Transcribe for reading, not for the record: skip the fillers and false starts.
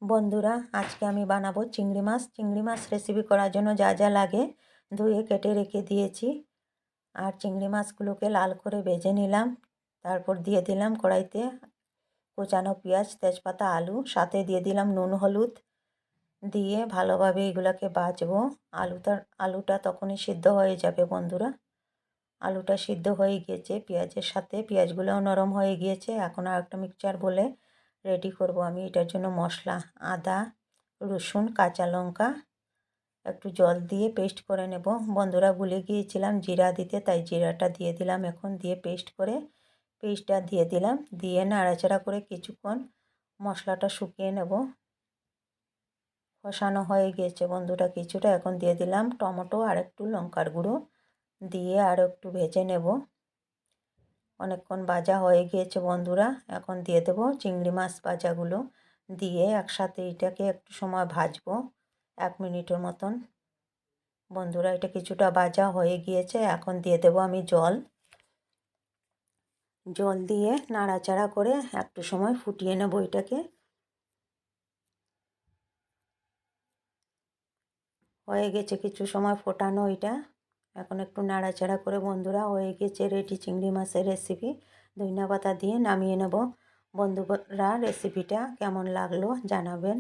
বন্ধুরা, আজকে আমি বানাবো চিংড়ি মাছ। চিংড়ি মাছ রেসিপি করার জন্য যা যা লাগে ধুয়ে কেটে রেখে দিয়েছি। আর চিংড়ি মাছগুলোকে লাল করে ভেজে নিলাম। তারপর দিয়ে দিলাম কড়াইতে কোচানো পেঁয়াজ, তেজপাতা, আলু, সাথে দিয়ে দিলাম নুন, হলুদ দিয়ে ভালোভাবে এগুলোকে ভাজবো। আলুটা তখনই সিদ্ধ হয়ে যাবে বন্ধুরা। আলুটা সিদ্ধ হয়ে গিয়েছে পেঁয়াজের সাথে, পেঁয়াজগুলোও নরম হয়ে গিয়েছে। এখন আর একটা মিক্সচার বলে রেডি করব আমি। এটার জন্য মশলা আদা, রসুন, কাঁচা লঙ্কা একটু জল দিয়ে পেস্ট করে নেব। বন্ধুরা, ভুলে গিয়েছিলাম জিরা দিতে, তাই জিরাটা দিয়ে দিলাম। এখন দিয়ে পেস্টটা দিয়ে দিলাম, দিয়ে নাড়াচাড়া করে কিছুক্ষণ মশলাটা শুকিয়ে নেব। কষানো হয়ে গিয়েছে বন্ধুরা কিছুটা। এখন দিয়ে দিলাম টমেটো আর একটু লঙ্কার গুঁড়ো দিয়ে আরও একটু ভেজে নেব। অনেকক্ষণ ভাজা হয়ে গিয়েছে বন্ধুরা। এখন দিয়ে দেবো চিংড়ি মাছ ভাজাগুলো, দিয়ে একসাথে এটাকে একটু সময় ভাজবো, 1 মিনিটের মতন। বন্ধুরা, এটা কিছুটা ভাজা হয়ে গিয়েছে। এখন দিয়ে দেবো আমি জল দিয়ে নাড়াচাড়া করে একটু সময় ফুটিয়ে নেব এটাকে। হয়ে গেছে কিছু সময় ফোটানো এটা। এখন একটু নাড়াচাড়া করে বন্ধুরা হয়ে গেছে রেডি চিংড়ি মাছের রেসিপি। ধনিয়া পাতা দিয়ে নামিয়ে নেব। বন্ধুরা, রেসিপিটা কেমন লাগলো জানাবেন।